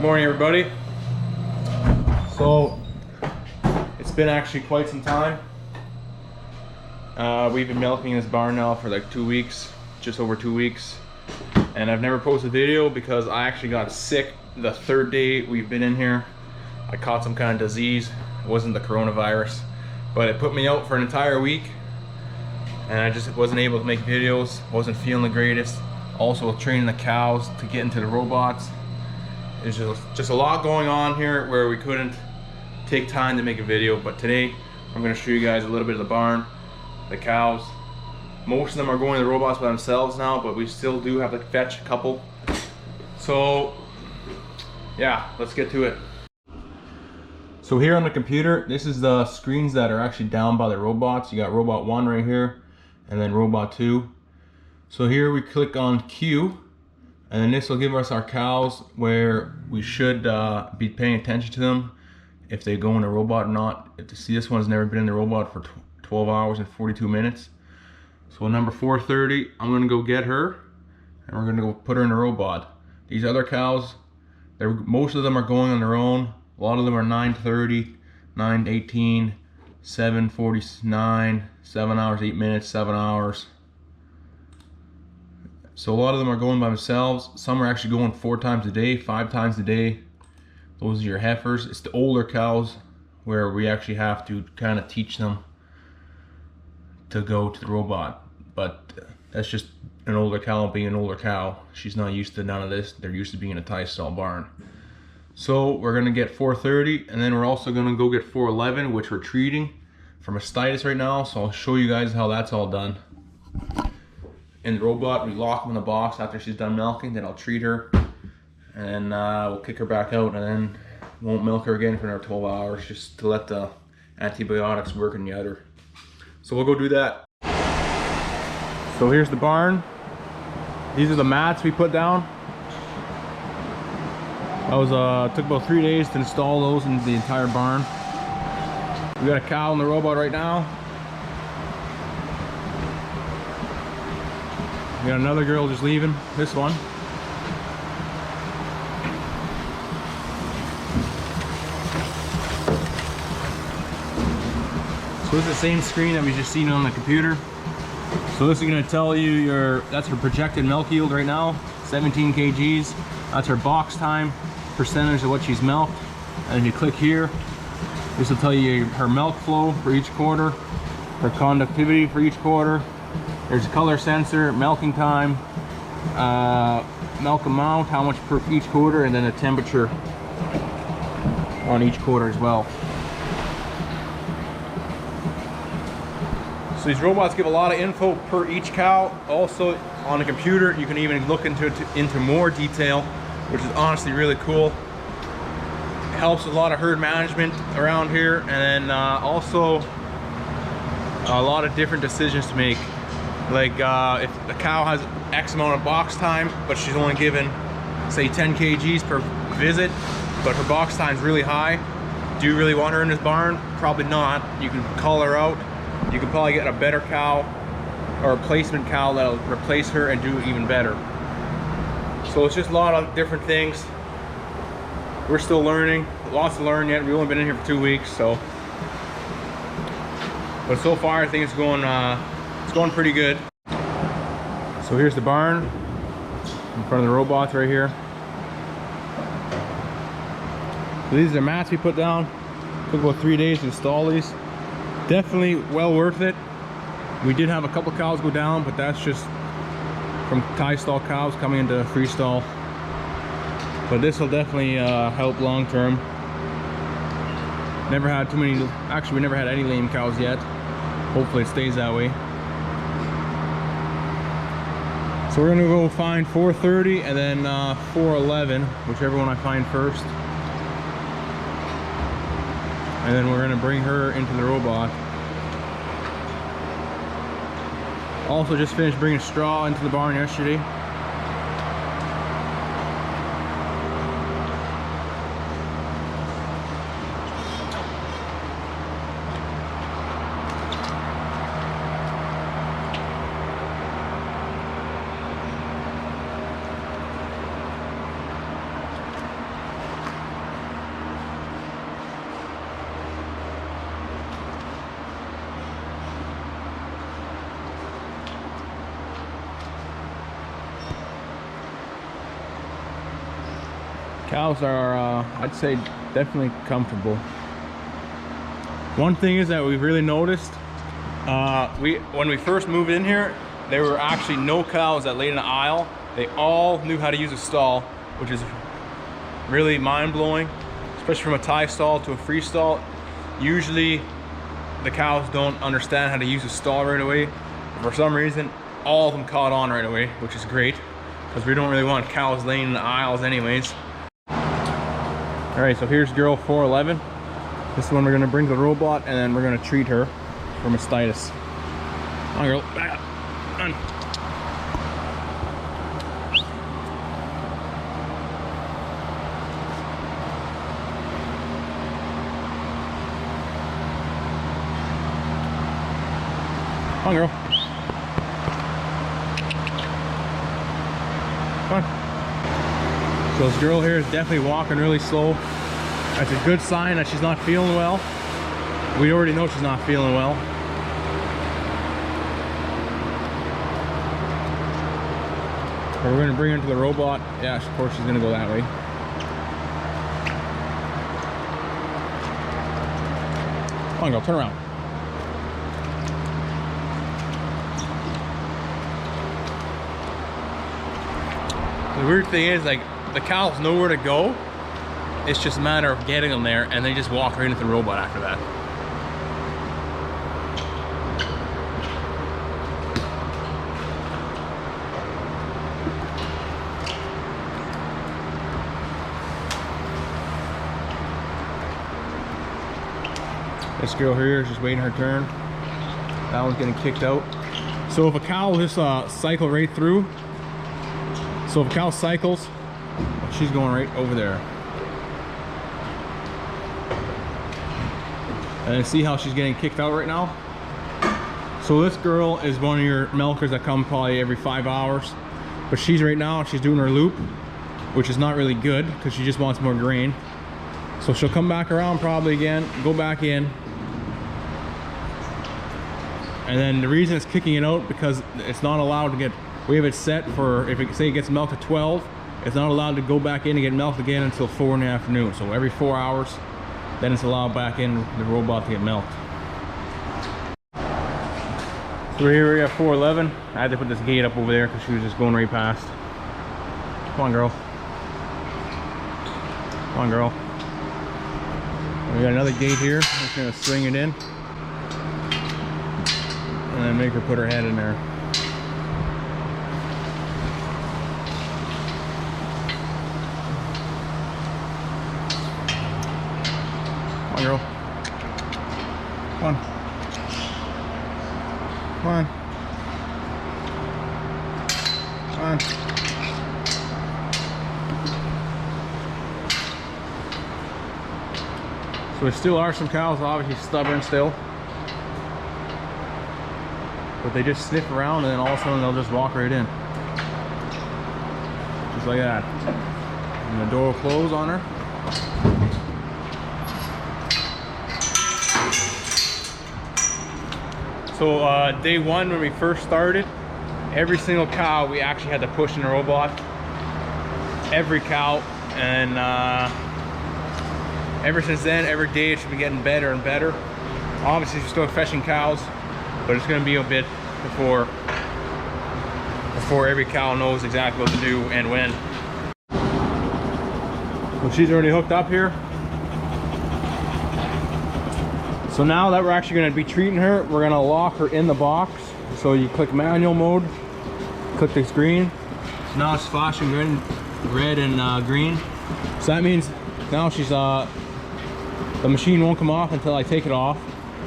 Morning, everybody. So it's been actually quite some time. We've been milking this barn now for like 2 weeks, just over 2 weeks, and I've never posted a video because I actually got sick the third day we've been in here. I caught some kind of disease. It wasn't the coronavirus, but it put me out for an entire week, and I just wasn't able to make videos. Wasn't feeling the greatest. Also training the cows to get into the robots. There's just a lot going on here where we couldn't take time to make a video, but today I'm going to show you guys a little bit of the barn, the cows. Most of them are going to the robots by themselves now, but we still do have to fetch a couple. So yeah, let's get to it. So here on the computer, this is the screens that are actually down by the robots. You got robot 1 right here, and then robot 2. So here we click on Q, and then this will give us our cows where we should be paying attention to them, if they go in a robot or not. If you see, this one's never been in the robot for 12 hours and 42 minutes. So number 430, I'm gonna go get her, and we're gonna go put her in the robot. These other cows, most of them are going on their own. A lot of them are 9:30, 9:18, 7:49, 7 hours, 8 minutes, 7 hours. So a lot of them are going by themselves. Some are actually going 4 times a day, 5 times a day. Those are your heifers. It's the older cows where we actually have to kind of teach them to go to the robot. But that's just an older cow being an older cow. She's not used to none of this. They're used to being in a tie stall barn. So we're gonna get 430, and then we're also gonna go get 411, which we're treating for mastitis right now. So I'll show you guys how that's all done. In the robot, we lock them in the box after she's done milking, then I'll treat her, and then we'll kick her back out, and then won't milk her again for another 12 hours, just to let the antibiotics work in the udder. So we'll go do that. So here's the barn. These are the mats we put down. That was took about 3 days to install those in the entire barn. We got a cow in the robot right now. We got another girl just leaving, this one. So this is the same screen that we just seen on the computer. So this is going to tell you that's her projected milk yield right now, 17 kgs. That's her box time, percentage of what she's milked. And if you click here, this will tell you her milk flow for each quarter, her conductivity for each quarter. There's a color sensor, milking time, milk amount, how much per each quarter, and then the temperature on each quarter as well. So these robots give a lot of info per each cow. Also on the computer, you can even look into more detail, which is honestly really cool. It helps with a lot of herd management around here, and then also a lot of different decisions to make. Like if the cow has X amount of box time, but she's only given, say, 10 kgs per visit, but her box time is really high. Do you really want her in this barn? Probably not. You can call her out. You can probably get a better cow or a replacement cow that'll replace her and do even better. So it's just a lot of different things. We're still learning, lots to learn yet. We've only been in here for 2 weeks, so. But so far, I think it's going pretty good. So here's the barn in front of the robots right here. So these are the mats we put down. Took about 3 days to install these. Definitely well worth it. We did have a couple cows go down, but that's just from tie stall cows coming into freestall. But this will definitely help long term. Never had too many, actually we never had any lame cows yet. Hopefully it stays that way. So we're gonna go find 430 and then 411, whichever one I find first. And then we're gonna bring her into the robot. Also just finished bringing straw into the barn yesterday. Cows are, I'd say, definitely comfortable. One thing is that we've really noticed, when we first moved in here, there were actually no cows that laid in the aisle. They all knew how to use a stall, which is really mind-blowing, especially from a tie stall to a free stall. Usually the cows don't understand how to use a stall right away. For some reason, all of them caught on right away, which is great, because we don't really want cows laying in the aisles anyways. All right, so here's girl 411. This one we're gonna bring to the robot, and then we're gonna treat her for mastitis. Come on, girl, back up. Come on. Come on, girl. Come on. So this girl here is definitely walking really slow. That's a good sign that she's not feeling well. We already know she's not feeling well. But we're gonna bring her into the robot. Yeah, of course she's gonna go that way. Come on, girl, turn around. The weird thing is, like, the cows know where to go. It's just a matter of getting them there, and they just walk right into the robot after that. This girl here is just waiting her turn. That one's getting kicked out. So if a cow will just cycle right through, so if a cow cycles, she's going right over there. And then see how she's getting kicked out right now? So this girl is one of your milkers that come probably every 5 hours. But she's right now, she's doing her loop, which is not really good because she just wants more grain. So she'll come back around probably again, go back in. And then the reason it's kicking it out because it's not allowed to get, we have it set for, if it say it gets milked at 12, it's not allowed to go back in and get milked again until 4 in the afternoon. So every 4 hours, then it's allowed back in the robot to get milked. So here we have 411. I had to put this gate up over there because she was just going right past. Come on, girl. Come on, girl. We got another gate here. I'm just gonna swing it in. And then make her put her head in there. Come on, girl. Come on. Come on. Come on. So there still are some cows obviously stubborn still. But they just sniff around and then all of a sudden they'll just walk right in. Just like that. And the door will close on her. So day one when we first started, every single cow we actually had to push in a robot. Every cow. And ever since then, every day it's been getting better and better. Obviously we're still fetching cows, but it's going to be a bit before every cow knows exactly what to do and when. Well, she's already hooked up here. So now that we're actually going to be treating her, we're going to lock her in the box. So you click manual mode, click this green. So now it's flashing red and green. So that means now she's the machine won't come off until I take it off.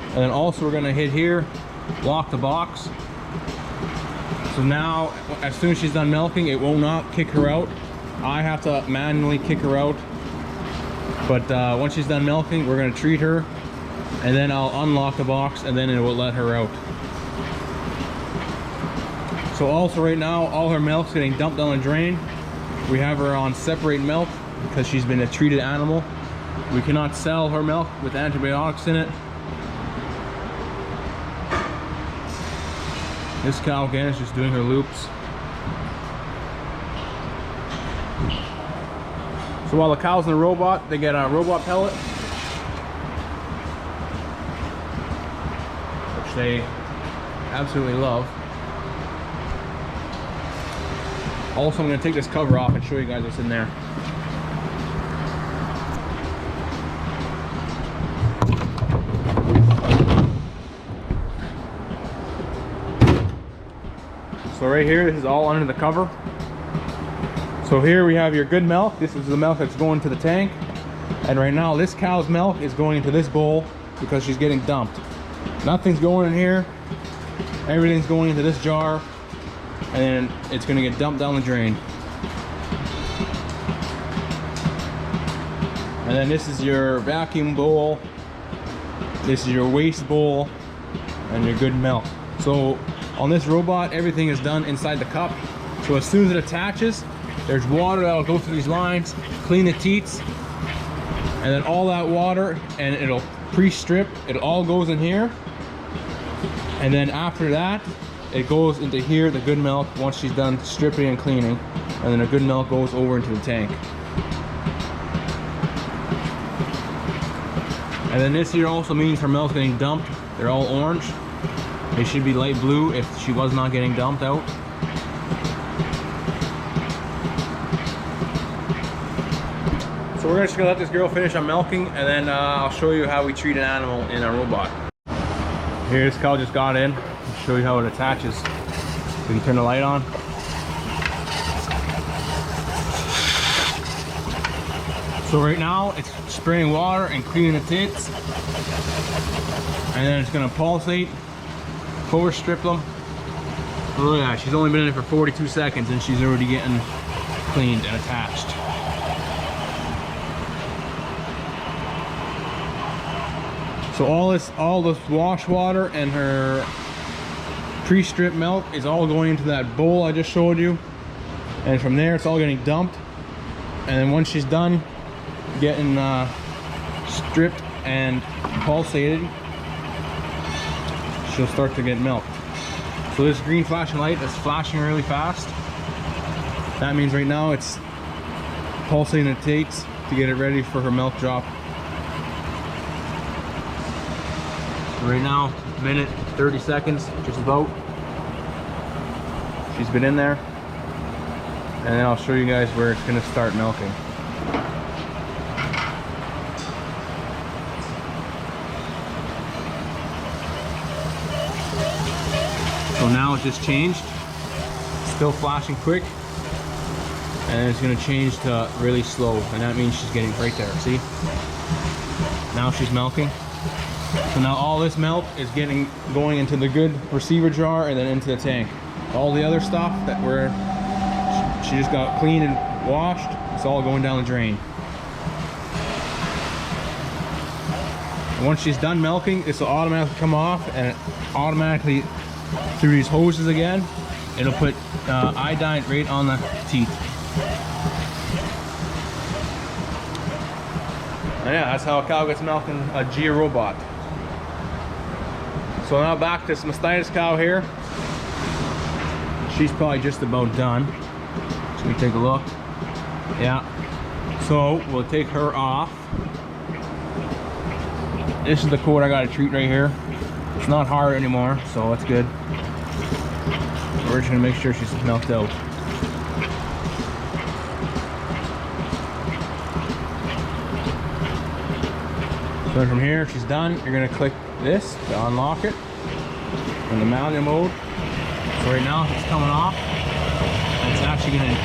And then also we're going to hit here, lock the box. So now as soon as she's done milking, it will not kick her out. I have to manually kick her out. But once she's done milking, we're going to treat her, and then I'll unlock the box and then it will let her out. So also right now all her milk's getting dumped down the drain. We have her on separate milk because she's been a treated animal. We cannot sell her milk with antibiotics in it. This cow again is just doing her loops. So while the cow's in the robot, they get a robot pellet, which they absolutely love. Also, I'm going to take this cover off and show you guys what's in there. So right here, this is all under the cover. So here we have your good milk. This is the milk that's going to the tank. And right now, this cow's milk is going into this bowl because she's getting dumped. Nothing's going in here. Everything's going into this jar. And then it's going to get dumped down the drain. And then this is your vacuum bowl. This is your waste bowl. And your good milk. So on this robot, everything is done inside the cup. So as soon as it attaches, there's water that'll go through these lines, clean the teats, and then all that water, and it'll pre-strip. It all goes in here. And then after that, it goes into here, the good milk, once she's done stripping and cleaning. And then the good milk goes over into the tank. And then this here also means her milk's getting dumped. They're all orange. They should be light blue if she was not getting dumped out. So we're just gonna let this girl finish on milking, and then I'll show you how we treat an animal in a robot. Here, this cow just got in. I'll show you how it attaches. So you can turn the light on. So right now, it's spraying water and cleaning the tits. And then it's gonna pulsate. Forward strip them. Oh yeah, she's only been in it for 42 seconds and she's already getting cleaned and attached. So all this wash water and her pre-strip milk is all going into that bowl I just showed you. And from there it's all getting dumped. And then once she's done getting stripped and pulsated, she'll start to get milk. So this green flashing light is flashing really fast. That means right now it's pulsating the teats to get it ready for her milk drop. So right now, minute 30 seconds, just about. She's been in there. And then I'll show you guys where it's gonna start milking. So now it just changed, still flashing quick, and it's gonna change to really slow, and that means she's getting right there, see? Now she's milking. So now all this milk is going into the good receiver jar and then into the tank. All the other stuff that she just got cleaned and washed, it's all going down the drain. Once she's done milking, this will automatically come off, and it automatically through these hoses again, it'll put iodine right on the teeth. And yeah, that's how a cow gets milked in a Gia robot. So now back to this mastitis cow here. She's probably just about done. So we take a look. Yeah. So we'll take her off. This is the cord I gotta treat right here. It's not hard anymore, so that's good. We're just gonna make sure she's milked out. So then from here, if she's done, you're gonna click this to unlock it in the manual mode. So right now it's coming off. It's actually gonna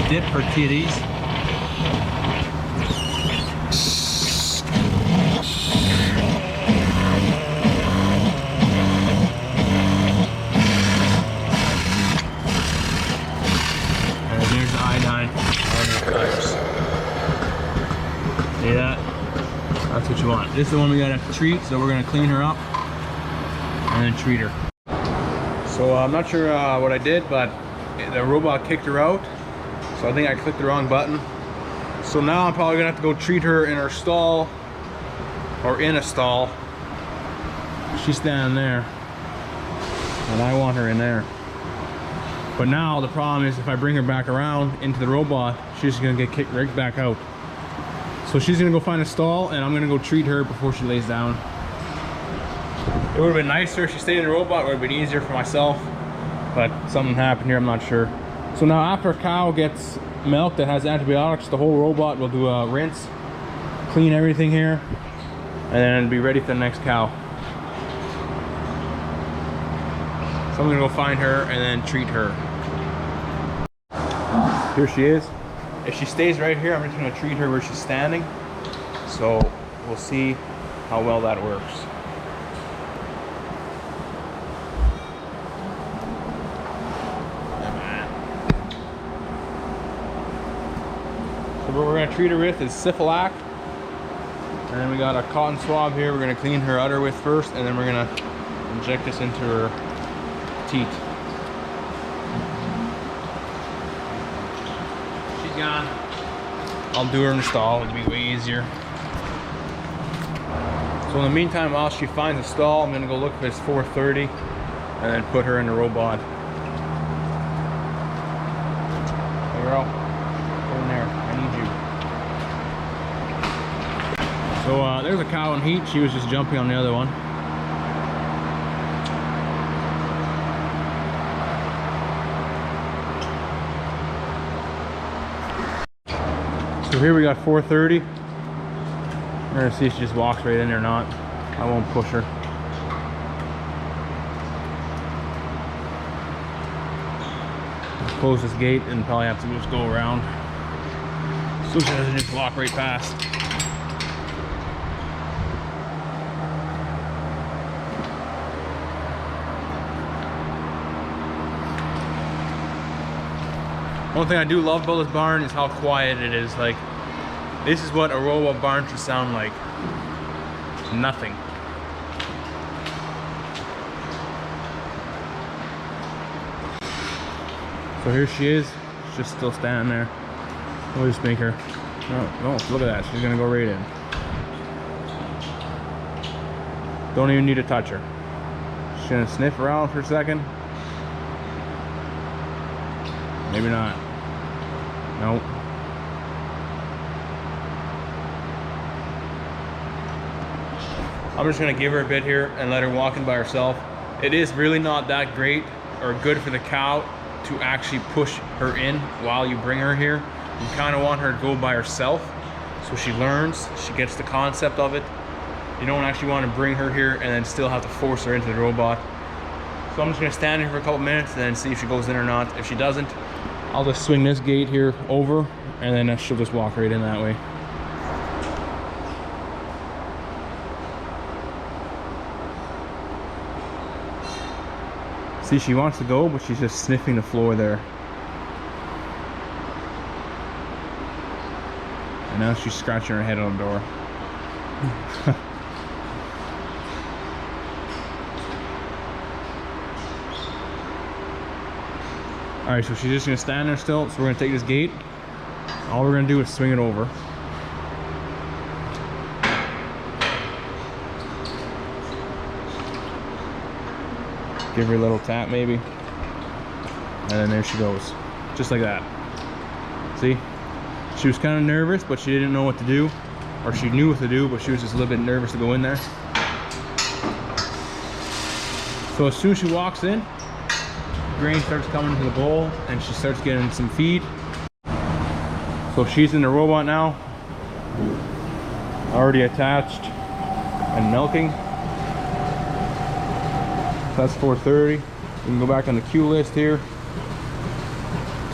dip her titties. And there's the iodine on your tires. See that? That's what you want. This is the one we gotta treat, so we're gonna clean her up and then treat her. So I'm not sure what I did, but the robot kicked her out. So I think I clicked the wrong button. So now I'm probably gonna have to go treat her in her stall, or in a stall. She's standing there, and I want her in there. But now the problem is if I bring her back around into the robot, she's gonna get kicked right back out. So she's gonna go find a stall, and I'm gonna go treat her before she lays down. It would have been nicer if she stayed in the robot. It would have been easier for myself, but something happened here, I'm not sure. So now after a cow gets milk that has antibiotics, the whole robot will do a rinse, clean everything here, and then be ready for the next cow. So I'm gonna go find her and then treat her. Here she is. If she stays right here, I'm just gonna treat her where she's standing. So we'll see how well that works. So what we're gonna treat her with is Syphilac. And then we got a cotton swab here. We're gonna clean her udder with first, and then we're gonna inject this into her teat. She's gone. I'll do her in the stall, it'll be way easier. So in the meantime, while she finds a stall, I'm gonna go look if it's 4:30 and then put her in the robot. Hey girl, go in there, I need you. So there's a cow in heat. She was just jumping on the other one. So here we got 4:30. We're gonna see if she just walks right in there or not. I won't push her. Close this gate and probably have to just go around. So she doesn't just walk right past. One thing I do love about this barn is how quiet it is. Like, this is what a robot barn should sound like. Nothing. So here she is. She's just still standing there. We'll just make her. No, look at that. She's gonna go right in. Don't even need to touch her. She's gonna sniff around for a second. Maybe not. Nope. I'm just gonna give her a bit here and let her walk in by herself. It is really not that great or good for the cow to actually push her in while you bring her here. You kind of want her to go by herself so she learns, she gets the concept of it. You don't actually want to bring her here and then still have to force her into the robot. So I'm just gonna stand here for a couple minutes and then see if she goes in or not. If she doesn't, I'll just swing this gate here over and then she'll just walk right in that way. See, she wants to go, but she's just sniffing the floor there. And now she's scratching her head on the door. Alright, so she's just gonna stand there still, so we're gonna take this gate. All we're gonna do is swing it over. Give her a little tap maybe. And then there she goes. Just like that. See? She was kind of nervous, but she didn't know what to do. Or she knew what to do, but she was just a little bit nervous to go in there. So as soon as she walks in, grain starts coming to the bowl and she starts getting some feed. So she's in the robot now, already attached and milking. So that's 4:30. We can go back on the queue list here.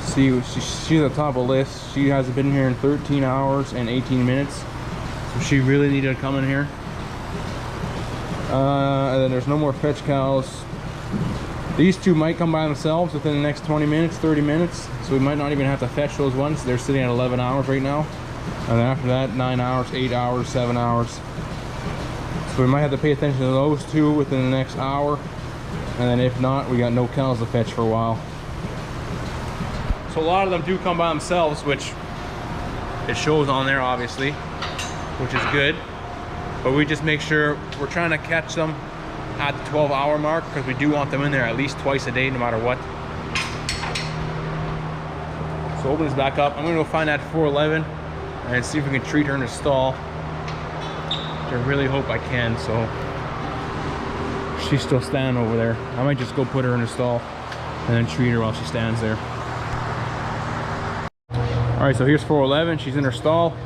See, she's at the top of the list. She hasn't been here in 13 hours and 18 minutes. So she really needed to come in here. And then there's no more fetch cows. These two might come by themselves within the next 20 minutes, 30 minutes. So we might not even have to fetch those ones. They're sitting at 11 hours right now. And then after that, 9 hours, 8 hours, 7 hours. So we might have to pay attention to those two within the next hour. And then if not, we got no cows to fetch for a while. So a lot of them do come by themselves, which it shows on there obviously, which is good. But we just make sure we're trying to catch them at the 12-hour mark because we do want them in there at least twice a day no matter what. So open this back up. I'm gonna go find that 411 and see if we can treat her in the stall. I really hope I can. So she's still standing over there. I might just go put her in the stall and then treat her while she stands there. All right, so here's 411. She's in her stall.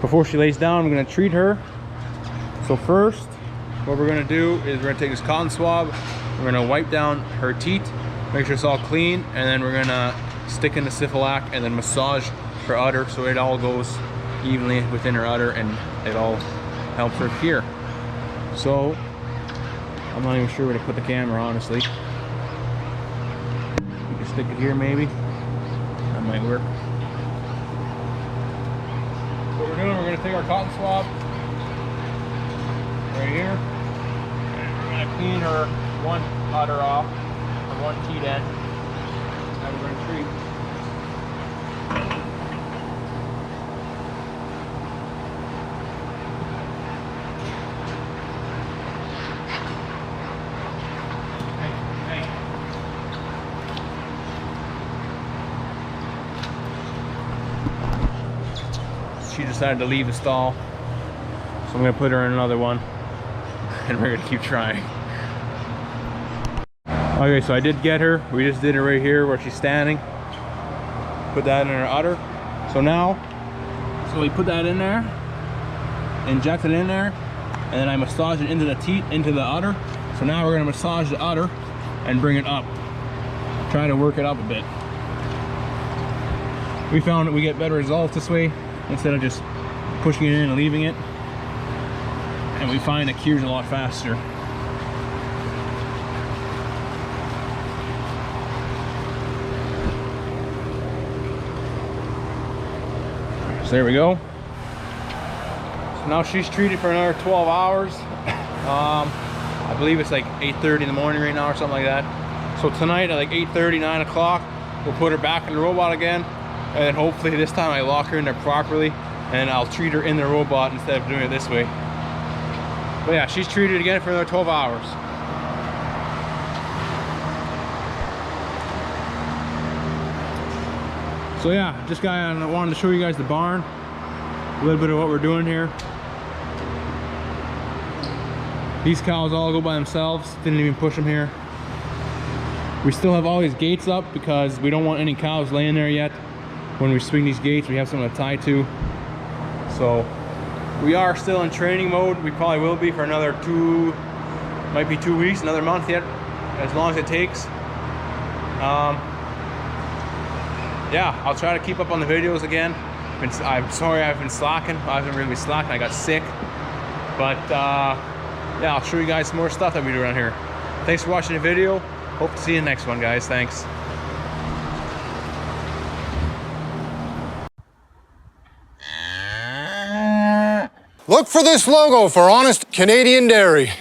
Before she lays down, I'm gonna treat her. So first, what we're gonna do is we're gonna take this cotton swab. We're gonna wipe down her teat, make sure it's all clean, and then we're gonna stick in the Syphalac and then massage her udder so it all goes evenly within her udder and it all helps her hear. So I'm not even sure where to put the camera, honestly. We can stick it here maybe. That might work. What we're doing, we're gonna take our cotton swab right here, and we're gonna clean her one udder off, or one teat end, and we're gonna treat. She decided to leave the stall, so I'm gonna put her in another one and we're gonna keep trying. Okay, so I did get her. We just did it right here where she's standing. Put that in her udder. So now, we put that in there, inject it in there, and then I massage it into the teat, into the udder. So now we're gonna massage the udder and bring it up. Try to work it up a bit. We found that we get better results this way instead of just pushing it in and leaving it. And we find it cures a lot faster. So there we go. So now she's treated for another 12 hours. I believe it's like 8:30 in the morning right now or something like that. So tonight at like 8:30, 9 o'clock, we'll put her back in the robot again. And then hopefully this time I lock her in there properly and I'll treat her in the robot instead of doing it this way. But yeah, she's treated again for another 12 hours. So yeah, just wanted to show you guys the barn, a little bit of what we're doing here. These cows all go by themselves, didn't even push them here. We still have all these gates up because we don't want any cows laying there yet. When we swing these gates, we have something to tie to. So we are still in training mode. We probably will be for another might be 2 weeks, another month yet, as long as it takes. Yeah, I'll try to keep up on the videos again. I'm sorry I've been slacking. I haven't really been slacking. I got sick. But yeah, I'll show you guys some more stuff that we do around here. Thanks for watching the video. Hope to see you in the next one, guys. Thanks. Look for this logo for Honest Canadian Dairy.